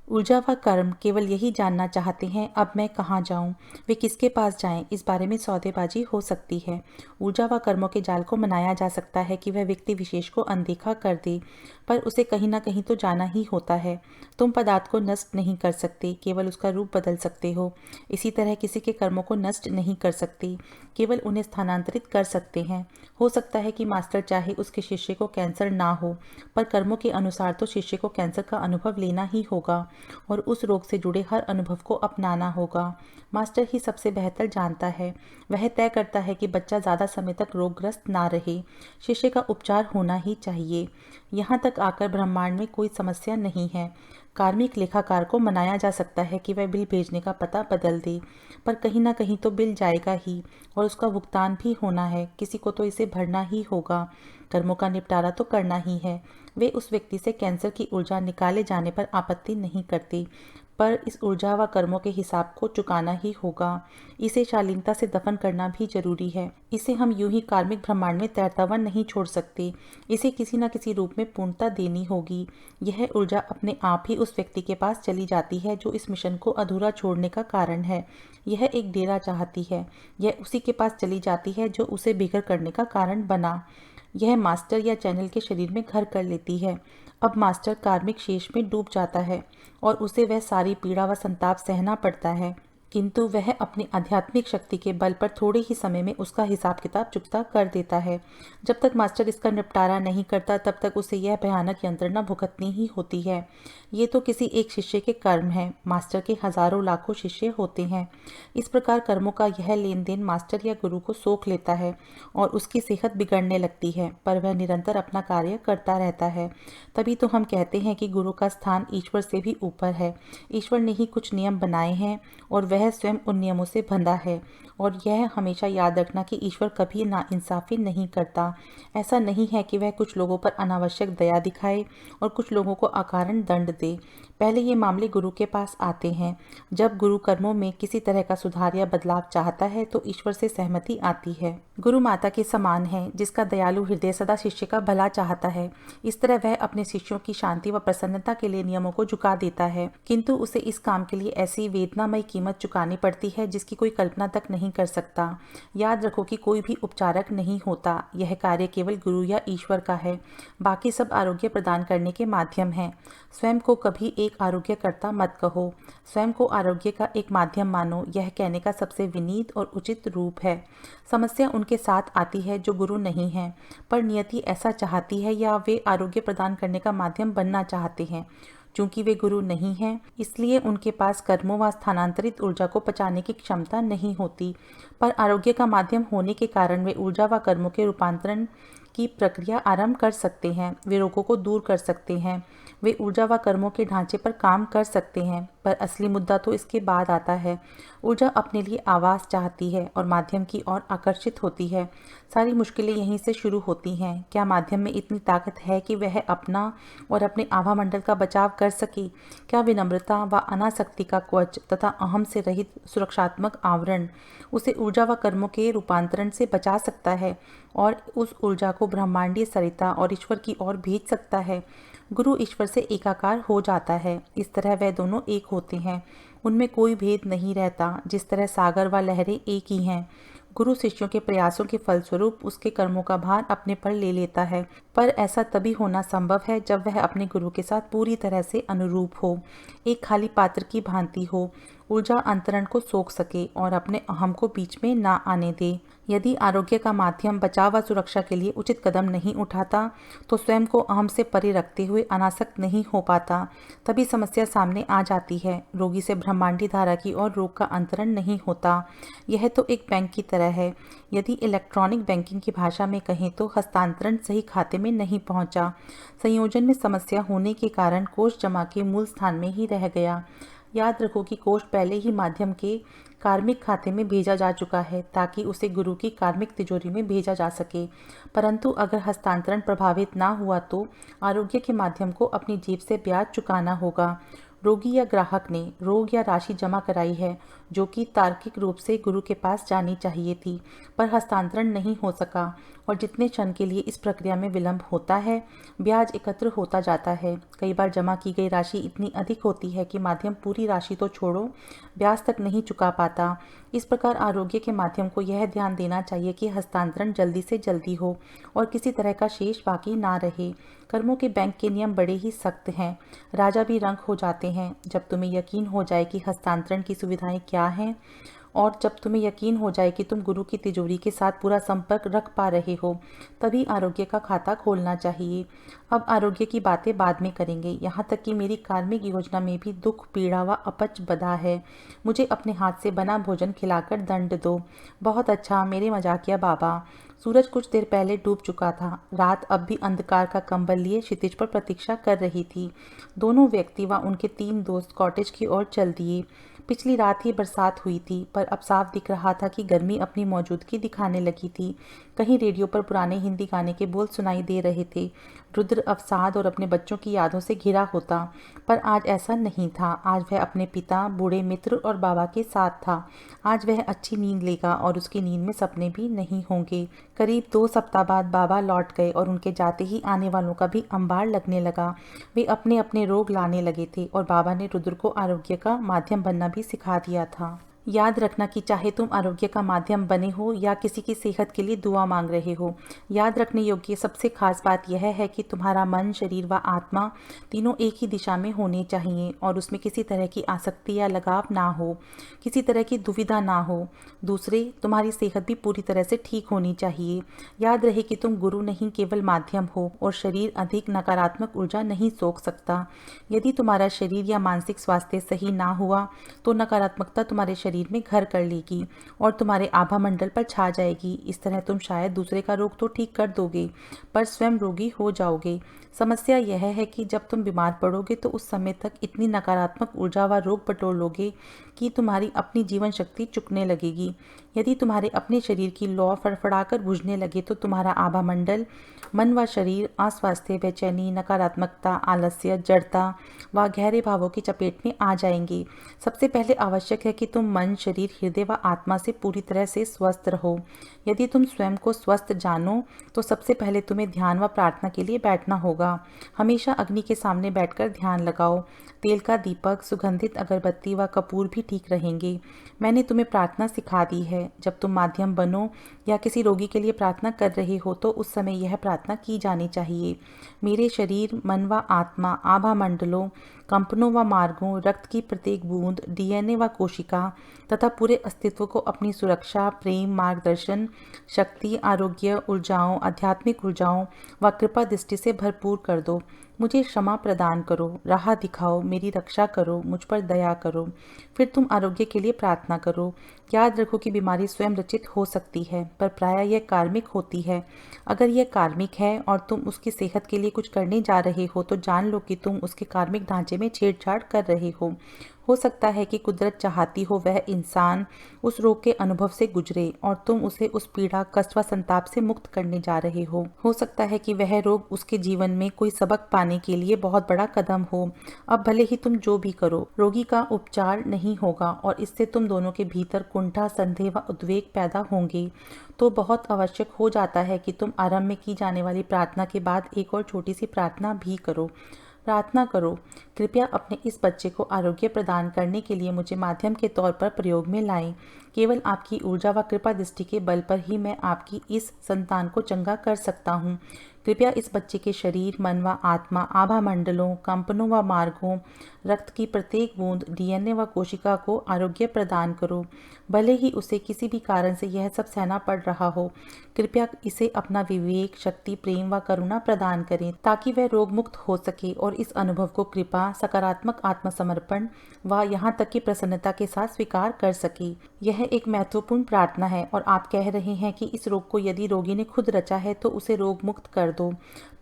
ऊर्जा व कर्म केवल यही जानना चाहते हैं अब मैं कहाँ जाऊँ, वे किसके पास जाएं, इस बारे में सौदेबाजी हो सकती है। ऊर्जा व कर्मों के जाल को मनाया जा सकता है कि वह व्यक्ति विशेष को अनदेखा कर दे, पर उसे कहीं ना कहीं तो जाना ही होता है। तुम पदार्थ को नष्ट नहीं कर सकते, केवल उसका रूप बदल सकते हो। इसी तरह किसी के कर्मों को नष्ट नहीं कर सकते, केवल उन्हें स्थानांतरित कर सकते हैं। हो सकता है कि मास्टर चाहे उसके शिष्य को कैंसर ना हो, पर कर्मों के अनुसार तो शिष्य को कैंसर का अनुभव लेना ही होगा और उस रोग से जुड़े हर अनुभव को अपनाना होगा। मास्टर ही सबसे बेहतर जानता है। वह तय करता है कि बच्चा ज़्यादा समय तक रोगग्रस्त ना रहे। शिष्य का उपचार होना ही चाहिए। यहाँ तक आकर ब्रह्मांड में कोई समस्या नहीं है। कार्मिक लेखाकार को मनाया जा सकता है कि वह बिल भेजने का पता बदल दे, पर कहीं ना कहीं तो बिल जाएगा ही और उसका भुगतान भी होना है। किसी को तो इसे भरना ही होगा। कर्मों का निपटारा तो करना ही है। वे उस व्यक्ति से कैंसर की ऊर्जा निकाले जाने पर आपत्ति नहीं करते, पर इस ऊर्जा व कर्मों के हिसाब को चुकाना ही होगा। इसे शालीनता से दफन करना भी जरूरी है। इसे हम यूं ही कार्मिक ब्रह्मांड में तैरता हुआ नहीं छोड़ सकते। इसे किसी न किसी रूप में पूर्णता देनी होगी। यह ऊर्जा अपने आप ही उस व्यक्ति के पास चली जाती है जो इस मिशन को अधूरा छोड़ने का कारण है। यह एक डेरा चाहती है, यह उसी के पास चली जाती है जो उसे बिगड़ करने का कारण बना। यह मास्टर या चैनल के शरीर में घर कर लेती है। अब मास्टर कार्मिक शेष में डूब जाता है और उसे वह सारी पीड़ा व संताप सहना पड़ता है, किंतु वह अपनी आध्यात्मिक शक्ति के बल पर थोड़े ही समय में उसका हिसाब किताब चुकता कर देता है। जब तक मास्टर इसका निपटारा नहीं करता तब तक उसे यह भयानक यंत्रणा भुगतनी ही होती है। ये तो किसी एक शिष्य के कर्म हैं, मास्टर के हजारों लाखों शिष्य होते हैं। इस प्रकार कर्मों का यह लेन देन मास्टर या गुरु को सोख लेता है और उसकी सेहत बिगड़ने लगती है, पर वह निरंतर अपना कार्य करता रहता है। तभी तो हम कहते हैं कि गुरु का स्थान ईश्वर से भी ऊपर है। ईश्वर ने ही कुछ नियम बनाए हैं और वह स्वयं उन नियमों से बंधा है। और यह हमेशा याद रखना कि ईश्वर कभी नाइंसाफी नहीं करता। ऐसा नहीं है कि वह कुछ लोगों पर अनावश्यक दया दिखाए और कुछ लोगों को अकारण दंड दे। पहले ये मामले गुरु के पास आते हैं। जब गुरु कर्मों में किसी तरह का सुधार या बदलाव चाहता है तो ईश्वर से सहमति आती है। गुरु माता के समान है, जिसका दयालु हृदय सदा शिष्य का भला चाहता है। इस तरह वह अपने शिष्यों की शांति व प्रसन्नता के लिए नियमों को झुका देता है, किंतु उसे इस काम के लिए ऐसी वेदनामयी कीमत चुकानी पड़ती है जिसकी कोई कल्पना तक नहीं कर सकता। याद रखो कि कोई भी उपचारक नहीं होता। यह कार्य केवल गुरु या ईश्वर का है। बाकी सब आरोग्य प्रदान करने के माध्यम हैं। स्वयं को कभी एक आरोग्यकर्ता मत कहो, स्वयं को आरोग्य का एक माध्यम मानो। यह कहने का सबसे विनीत और उचित रूप है। समस्या उनके साथ आती है जो गुरु नहीं है, पर नियति ऐसा चाहती है या वे आरोग्य प्रदान करने का माध्यम बनना चाहते हैं। चूंकि वे गुरु नहीं हैं, इसलिए उनके पास कर्मों व स्थानांतरित ऊर्जा को पचाने की क्षमता नहीं होती, पर आरोग्य का माध्यम होने के कारण वे ऊर्जा व कर्मों के रूपांतरण की प्रक्रिया आरंभ कर सकते हैं। वे रोगों को दूर कर सकते हैं। वे ऊर्जा व कर्मों के ढांचे पर काम कर सकते हैं, पर असली मुद्दा तो इसके बाद आता है। ऊर्जा अपने लिए आवास चाहती है और माध्यम की ओर आकर्षित होती है। सारी मुश्किलें यहीं से शुरू होती हैं। क्या माध्यम में इतनी ताकत है कि वह अपना और अपने आभा मंडल का बचाव कर सके? क्या विनम्रता व अनासक्ति का कवच तथा अहम से रहित सुरक्षात्मक आवरण उसे ऊर्जा व कर्मों के रूपांतरण से बचा सकता है और उस ऊर्जा को ब्रह्मांडीय सरिता और ईश्वर की ओर भेज सकता है? गुरु ईश्वर से एकाकार हो जाता है। इस तरह वह दोनों एक होते हैं, उनमें कोई भेद नहीं रहता। जिस तरह सागर व लहरें एक ही हैं। गुरु शिष्यों के प्रयासों के फलस्वरूप उसके कर्मों का भार अपने पर ले लेता है, पर ऐसा तभी होना संभव है जब वह अपने गुरु के साथ पूरी तरह से अनुरूप हो, एक खाली पात्र की भांति हो, ऊर्जा अंतरण को सोख सके और अपने अहम को बीच में ना आने दे। यदि आरोग्य का माध्यम बचाव व सुरक्षा के लिए उचित कदम नहीं उठाता तो स्वयं को अहम से परे रखते हुए अनासक्त नहीं हो पाता। तभी समस्या सामने आ जाती है। रोगी से ब्रह्मांडी धारा की ओर रोग का अंतरण नहीं होता। यह तो एक बैंक की तरह है। यदि इलेक्ट्रॉनिक बैंकिंग की भाषा में कहें तो हस्तांतरण सही खाते में नहीं पहुंचा। संयोजन में समस्या होने के कारण कोष जमा के मूल स्थान में ही रह गया। याद रखो कि कोष पहले ही माध्यम के कार्मिक खाते में भेजा जा चुका है ताकि उसे गुरु की कार्मिक तिजोरी में भेजा जा सके। परंतु अगर हस्तांतरण प्रभावित ना हुआ तो आरोग्य के माध्यम को अपनी जेब से ब्याज चुकाना होगा। रोगी या ग्राहक ने रोग या राशि जमा कराई है जो कि तार्किक रूप से गुरु के पास जानी चाहिए थी, पर हस्तांतरण नहीं हो सका और जितने क्षण के लिए इस प्रक्रिया में विलंब होता है, ब्याज एकत्र होता जाता है। कई बार जमा की गई राशि इतनी अधिक होती है कि माध्यम पूरी राशि तो छोड़ो, ब्याज तक नहीं चुका पाता। इस प्रकार आरोग्य के माध्यम को यह ध्यान देना चाहिए कि हस्तांतरण जल्दी से जल्दी हो और किसी तरह का शेष बाकी ना रहे। कर्मों के बैंक के नियम बड़े ही सख्त हैं। राजा भी रंक हो जाते हैं। जब तुम्हें यकीन हो जाए कि हस्तांतरण की सुविधाएं क्या हैं और जब तुम्हें यकीन हो जाए कि तुम गुरु की तिजोरी के साथ पूरा संपर्क रख पा रहे हो, तभी आरोग्य का खाता खोलना चाहिए। अब आरोग्य की बातें बाद में करेंगे। यहाँ तक कि मेरी कार्मिक योजना में भी दुख, पीड़ा व अपच बधा है। मुझे अपने हाथ से बना भोजन खिलाकर दंड दो। बहुत अच्छा मेरे मजाकिया बाबा। सूरज कुछ देर पहले डूब चुका था। रात अब भी अंधकार का कंबल लिए क्षितिज पर प्रतीक्षा कर रही थी। दोनों व्यक्ति व उनके 3 दोस्त कॉटेज की ओर चल दिए। पिछली रात ही बरसात हुई थी, पर अब साफ दिख रहा था कि गर्मी अपनी मौजूदगी दिखाने लगी थी। कहीं रेडियो पर पुराने हिंदी गाने के बोल सुनाई दे रहे थे। रुद्र अवसाद और अपने बच्चों की यादों से घिरा होता, पर आज ऐसा नहीं था। आज वह अपने पिता, बूढ़े मित्र और बाबा के साथ था। आज वह अच्छी नींद लेगा और उसकी नींद में सपने भी नहीं होंगे। करीब 2 सप्ताह बाद बाबा लौट गए और उनके जाते ही आने वालों का भी अंबार लगने लगा। वे अपने अपने रोग लाने लगे थे और बाबा ने रुद्र को आरोग्य का माध्यम बनना भी सिखा दिया था। याद रखना कि चाहे तुम आरोग्य का माध्यम बने हो या किसी की सेहत के लिए दुआ मांग रहे हो, याद रखने योग्य सबसे खास बात यह है कि तुम्हारा मन, शरीर व आत्मा तीनों एक ही दिशा में होने चाहिए और उसमें किसी तरह की आसक्ति या लगाव ना हो, किसी तरह की दुविधा ना हो। दूसरे, तुम्हारी सेहत भी पूरी तरह से ठीक होनी चाहिए। याद रहे कि तुम गुरु नहीं, केवल माध्यम हो और शरीर अधिक नकारात्मक ऊर्जा नहीं सोख सकता। यदि तुम्हारा शरीर या मानसिक स्वास्थ्य सही ना हुआ तो नकारात्मकता तुम्हारे शरीर में घर कर लेगी और तुम्हारे आभा मंडल पर छा जाएगी। इस तरह तुम शायद दूसरे का रोग तो ठीक कर दोगे, पर स्वयं रोगी हो जाओगे। समस्या यह है कि जब तुम बीमार पड़ोगे तो उस समय तक इतनी नकारात्मक ऊर्जा व रोग बटोर लोगे कि तुम्हारी अपनी जीवन शक्ति चुकने लगेगी। यदि तुम्हारे अपने शरीर की लौ फड़फड़ाकर बुझने लगे तो तुम्हारा आभा मंडल, मन व शरीर अस्वास्थ्य, बेचैनी, नकारात्मकता, आलस्य, जड़ता व गहरे भावों की चपेट में आ जाएंगे। सबसे पहले आवश्यक है कि तुम मन, शरीर, हृदय व आत्मा से पूरी तरह से स्वस्थ रहो। यदि तुम स्वयं को स्वस्थ जानो तो सबसे पहले तुम्हें ध्यान व प्रार्थना के लिए बैठना होगा। हमेशा अग्नि के सामने बैठकर ध्यान लगाओ। तेल का दीपक, सुगंधित अगरबत्ती व कपूर भी ठीक रहेंगे। मैंने तुम्हें प्रार्थना सिखा दी है। जब तुम माध्यम बनो या किसी रोगी के लिए प्रार्थना कर रहे हो तो उस समय यह प्रार्थना की जानी चाहिए। मेरे शरीर, मन व आत्मा, आभा मंडलों, कंपनों व मार्गों, रक्त की प्रत्येक बूंद, डीएनए व कोशिका तथा पूरे अस्तित्व को अपनी सुरक्षा, प्रेम, मार्गदर्शन, शक्ति, आरोग्य, ऊर्जाओं, आध्यात्मिक ऊर्जाओं व कृपा दृष्टि से भरपूर कर दो। मुझे क्षमा प्रदान करो, राह दिखाओ, मेरी रक्षा करो, मुझ पर दया करो। फिर तुम आरोग्य के लिए प्रार्थना करो। याद रखो कि बीमारी स्वयं रचित हो सकती है, पर प्रायः यह कार्मिक होती है। अगर यह कार्मिक है और तुम उसकी सेहत के लिए कुछ करने जा रहे हो तो जान लो कि तुम उसके कार्मिक ढांचे में छेड़छाड़ कर रहे हो। हो सकता है कि कुदरत चाहती हो वह इंसान उस रोग के अनुभव से गुजरे और तुम उसे उस पीड़ा, कष्ट व संताप से मुक्त करने जा रहे हो। हो सकता है कि वह रोग उसके जीवन में कोई सबक पाने के लिए बहुत बड़ा कदम हो। अब भले ही तुम जो भी करो, रोगी का उपचार नहीं होगा और इससे तुम दोनों के भीतर कुंठा, संदेह व उद्वेग पैदा होंगे। तो बहुत आवश्यक हो जाता है कि तुम आरंभ में की जाने वाली प्रार्थना के बाद एक और छोटी सी प्रार्थना भी करो। प्रार्थना करो, कृपया अपने इस बच्चे को आरोग्य प्रदान करने के लिए मुझे माध्यम के तौर पर प्रयोग में लाएं। केवल आपकी ऊर्जा व कृपा दृष्टि के बल पर ही मैं आपकी इस संतान को चंगा कर सकता हूँ। कृपया इस बच्चे के शरीर, मन व आत्मा, आभा मंडलों, कंपनों व मार्गों, रक्त की प्रत्येक बूंद, डीएनए व कोशिका को आरोग्य प्रदान करो। भले ही उसे किसी भी कारण से यह सब सहना पड़ रहा हो, कृपया इसे अपना विवेक, शक्ति, प्रेम व करुणा प्रदान करें ताकि वह रोग मुक्त हो सके और इस अनुभव को कृपा, सकारात्मक आत्मसमर्पण व यहाँ तक कि प्रसन्नता के साथ स्वीकार कर सके। यह एक महत्वपूर्ण प्रार्थना है और आप कह रहे हैं कि इस रोग को यदि रोगी ने खुद रचा है तो उसे रोग मुक्त कर दो,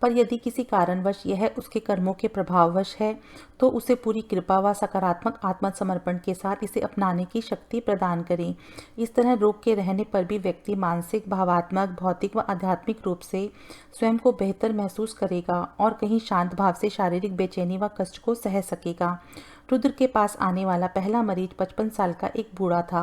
पर यदि किसी कारणवश यह उसके कर्मों के प्रभाववश है तो उसे पूरी कृपा व सकारात्मक आत्मसमर्पण के साथ इसे अपनाने की शक्ति प्रदान करें। इस तरह रोग के रहने पर भी व्यक्ति मानसिक, भावात्मक, भौतिक व आध्यात्मिक रूप से स्वयं को बेहतर महसूस करेगा और कहीं शांत भाव से शारीरिक बेचैनी व कष्ट को सह सकेगा। रुद्र के पास आने वाला पहला मरीज 55 साल का एक बूढ़ा था।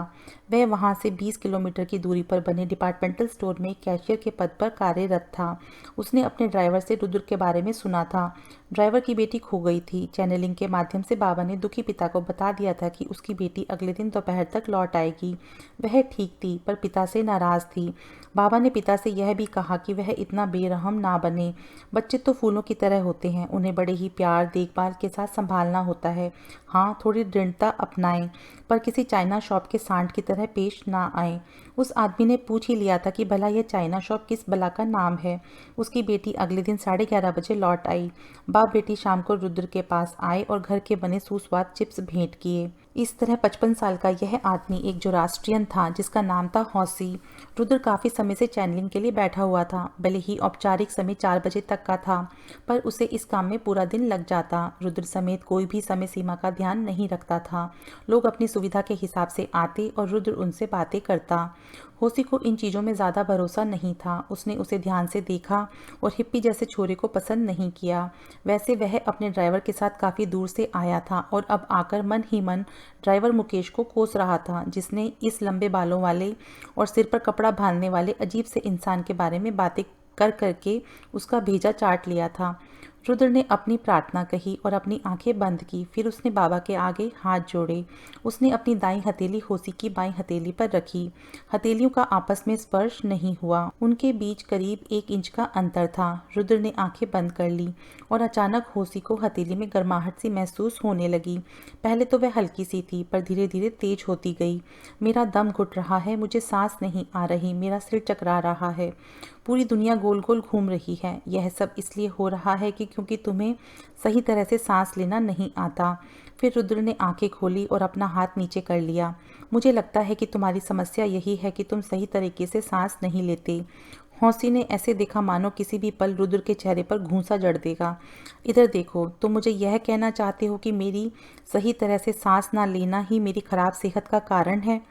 वह वहां से 20 किलोमीटर की दूरी पर बने डिपार्टमेंटल स्टोर में कैशियर के पद पर कार्यरत था। उसने अपने ड्राइवर से रुद्र के बारे में सुना था। ड्राइवर की बेटी खो गई थी। चैनलिंग के माध्यम से बाबा ने दुखी पिता को बता दिया था कि उसकी बेटी अगले दिन दोपहर तक लौट आएगी। वह ठीक थी, पर पिता से नाराज थी। बाबा ने पिता से यह भी कहा कि वह इतना बेरहम ना बने। बच्चे तो फूलों की तरह होते हैं, उन्हें बड़े ही प्यार देखभाल के साथ संभालना होता है। हाँ, थोड़ी दृढ़ता अपनाएं, पर किसी चाइना शॉप के सांड की तरह पेश ना आए। उस आदमी ने पूछ ही लिया था कि भला यह चाइना शॉप किस बला का नाम है। उसकी बेटी अगले दिन 11:30 बजे लौट आई। बाप बेटी शाम को रुद्र के पास आए और घर के बने सुस्वाद चिप्स भेंट किए। इस तरह 55 साल का यह आदमी एक जोरास्ट्रियन था जिसका नाम था हौसी। रुद्र काफ़ी समय से चैनलिंग के लिए बैठा हुआ था। भले ही औपचारिक समय 4 बजे तक का था, पर उसे इस काम में पूरा दिन लग जाता। रुद्र समेत कोई भी समय सीमा का ध्यान नहीं रखता था। लोग अपनी सुविधा के हिसाब से आते और रुद्र उनसे बातें करता। होसी को इन चीज़ों में ज़्यादा भरोसा नहीं था। उसने उसे ध्यान से देखा और हिप्पी जैसे छोरे को पसंद नहीं किया। वैसे वह अपने ड्राइवर के साथ काफ़ी दूर से आया था और अब आकर मन ही मन ड्राइवर मुकेश को कोस रहा था, जिसने इस लंबे बालों वाले और सिर पर कपड़ा बांधने वाले अजीब से इंसान के बारे में बातें कर करके उसका भेजा चाट लिया था। रुद्र ने अपनी प्रार्थना कही और अपनी आंखें बंद की। फिर उसने बाबा के आगे हाथ जोड़े। उसने अपनी दाईं हथेली होसी की बाईं हथेली पर रखी। हथेलियों का आपस में स्पर्श नहीं हुआ। उनके बीच करीब 1 इंच का अंतर था। रुद्र ने आंखें बंद कर ली और अचानक होसी को हथेली में गर्माहट सी महसूस होने लगी। पहले तो वह हल्की सी थी, पर धीरे धीरे तेज होती गई। मेरा दम घुट रहा है, मुझे सांस नहीं आ रही, मेरा सिर चकरा रहा है, पूरी दुनिया गोल गोल घूम रही है। यह सब इसलिए हो रहा है कि क्योंकि तुम्हें सही तरह से सांस लेना नहीं आता। फिर रुद्र ने आंखें खोली और अपना हाथ नीचे कर लिया। मुझे लगता है कि तुम्हारी समस्या यही है कि तुम सही तरीके से सांस नहीं लेते। हौसी ने ऐसे देखा मानो किसी भी पल रुद्र के चेहरे पर घूंसा जड़ देगा। इधर देखो, तुम मुझे यह कहना चाहते हो कि मेरी सही तरह से सांस ना लेना ही मेरी खराब सेहत का कारण है?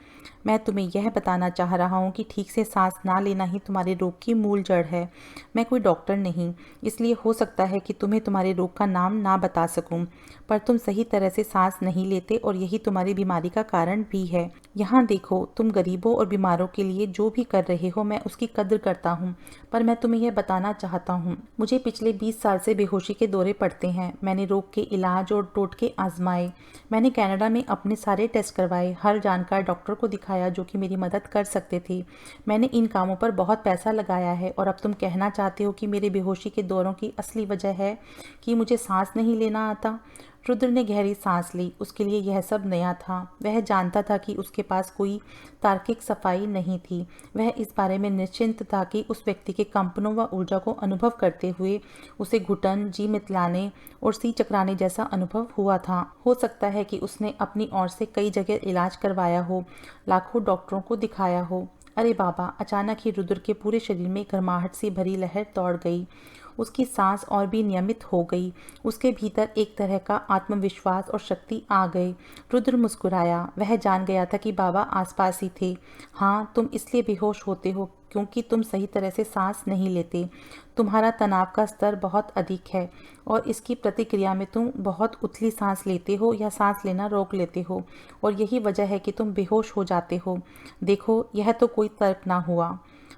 मैं तुम्हें यह बताना चाह रहा हूँ कि ठीक से सांस ना लेना ही तुम्हारे रोग की मूल जड़ है। मैं कोई डॉक्टर नहीं, इसलिए हो सकता है कि तुम्हें तुम्हारे रोग का नाम ना बता सकूं, पर तुम सही तरह से सांस नहीं लेते और यही तुम्हारी बीमारी का कारण भी है। यहाँ देखो, तुम गरीबों और बीमारों के लिए जो भी कर रहे हो मैं उसकी कद्र करता हूँ, पर मैं तुम्हें यह बताना चाहता हूँ, मुझे पिछले 20 साल से बेहोशी के दौरे पड़ते हैं। मैंने रोग के इलाज और टोटके आजमाए। मैंने कनाडा में अपने सारे टेस्ट करवाए, हर जानकार डॉक्टर को दिखाया जो कि मेरी मदद कर सकते थे। मैंने इन कामों पर बहुत पैसा लगाया है और अब तुम कहना चाहते हो कि मेरे बेहोशी के दौरों की असली वजह है कि मुझे सांस नहीं लेना आता। रुद्र ने गहरी सांस ली। उसके लिए यह सब नया था। वह जानता था कि उसके पास कोई तार्किक सफाई नहीं थी। वह इस बारे में निश्चिंत था कि उस व्यक्ति के कंपनों व ऊर्जा को अनुभव करते हुए उसे घुटन, जी मितलाने और सी चकराने जैसा अनुभव हुआ था। हो सकता है कि उसने अपनी ओर से कई जगह इलाज करवाया हो, लाखों डॉक्टरों को दिखाया हो। अरे बाबा! अचानक ही रुद्र के पूरे शरीर में गर्माहट से भरी लहर दौड़ गई। उसकी सांस और भी नियमित हो गई। उसके भीतर एक तरह का आत्मविश्वास और शक्ति आ गई। रुद्र मुस्कुराया। वह जान गया था कि बाबा आसपास ही थे। हाँ, तुम इसलिए बेहोश होते हो क्योंकि तुम सही तरह से सांस नहीं लेते। तुम्हारा तनाव का स्तर बहुत अधिक है और इसकी प्रतिक्रिया में तुम बहुत उथली सांस लेते हो या सांस लेना रोक लेते हो, और यही वजह है कि तुम बेहोश हो जाते हो। देखो, यह तो कोई तर्क ना हुआ।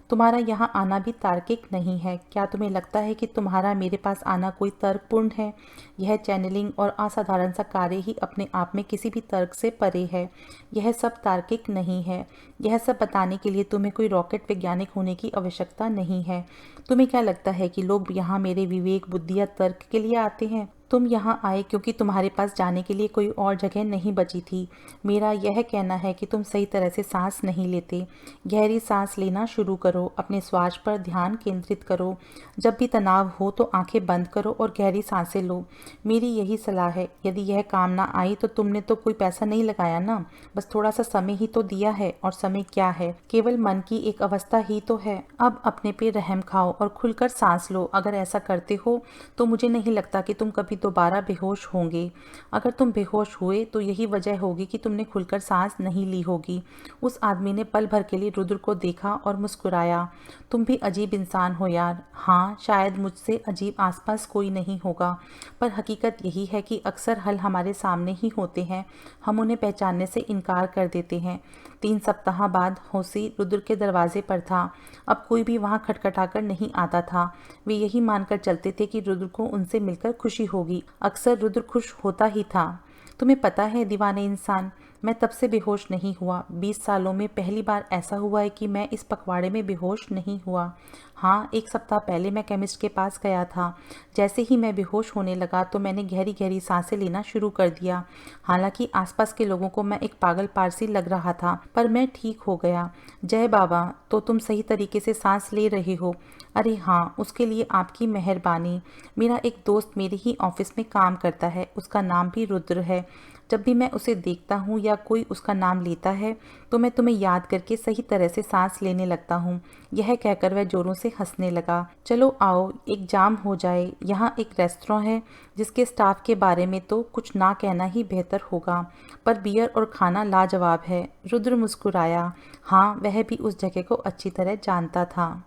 तुम्हारा यहाँ आना भी तार्किक नहीं है। क्या तुम्हें लगता है कि तुम्हारा मेरे पास आना कोई तर्कपूर्ण है? यह चैनलिंग और असाधारण सा कार्य ही अपने आप में किसी भी तर्क से परे है। यह सब तार्किक नहीं है। यह सब बताने के लिए तुम्हें कोई रॉकेट वैज्ञानिक होने की आवश्यकता नहीं है। तुम्हें क्या लगता है कि लोग यहाँ मेरे विवेक, बुद्धि या तर्क के लिए आते हैं? तुम यहाँ आए क्योंकि तुम्हारे पास जाने के लिए कोई और जगह नहीं बची थी। मेरा यह कहना है कि तुम सही तरह से सांस नहीं लेते। गहरी सांस लेना शुरू करो। अपने श्वास पर ध्यान केंद्रित करो। जब भी तनाव हो तो आंखें बंद करो और गहरी सांसें लो। मेरी यही सलाह है। यदि यह काम ना आई तो तुमने तो कोई पैसा नहीं लगाया ना, बस थोड़ा सा समय ही तो दिया है। और समय क्या है? केवल मन की एक अवस्था ही तो है। अब अपने पे रहम खाओ और खुलकर सांस लो। अगर ऐसा करते हो तो मुझे नहीं लगता कि तुम कभी दोबारा बेहोश होंगे। अगर तुम बेहोश हुए तो यही वजह होगी कि तुमने खुलकर सांस नहीं ली होगी। उस आदमी ने पल भर के लिए रुद्र को देखा और मुस्कुराया। तुम भी अजीब इंसान हो यार। हाँ, शायद मुझसे अजीब आसपास कोई नहीं होगा, पर हकीकत यही है कि अक्सर हल हमारे सामने ही होते हैं, हम उन्हें पहचानने से इनकार कर देते हैं। 3 सप्ताह बाद होसी रुद्र के दरवाजे पर था। अब कोई भी वहां खटखटाकर नहीं आता था। वे यही मानकर चलते थे कि रुद्र को उनसे मिलकर खुशी होगी। अक्सर रुद्र खुश होता ही था। तुम्हें पता है दीवाने इंसान, मैं तब से बेहोश नहीं हुआ। 20 सालों में पहली बार ऐसा हुआ है कि मैं इस पखवाड़े में बेहोश नहीं हुआ। हाँ, 1 सप्ताह पहले मैं केमिस्ट के पास गया था। जैसे ही मैं बेहोश होने लगा तो मैंने गहरी गहरी सांसें लेना शुरू कर दिया। हालांकि आसपास के लोगों को मैं एक पागल पारसी लग रहा था, पर मैं ठीक हो गया। जय बाबा, तो तुम सही तरीके से सांस ले रहे हो? अरे हाँ, उसके लिए आपकी मेहरबानी। मेरा एक दोस्त मेरे ही ऑफिस में काम करता है, उसका नाम भी रुद्र है। जब भी मैं उसे देखता हूँ या कोई उसका नाम लेता है तो मैं तुम्हें याद करके सही तरह से सांस लेने लगता हूँ। यह कहकर वह जोरों से हंसने लगा। चलो आओ, एक जाम हो जाए। यहाँ एक रेस्टोरेंट है जिसके स्टाफ के बारे में तो कुछ ना कहना ही बेहतर होगा, पर बियर और खाना लाजवाब है। रुद्र मुस्कुराया। हाँ, वह भी उस जगह को अच्छी तरह जानता था।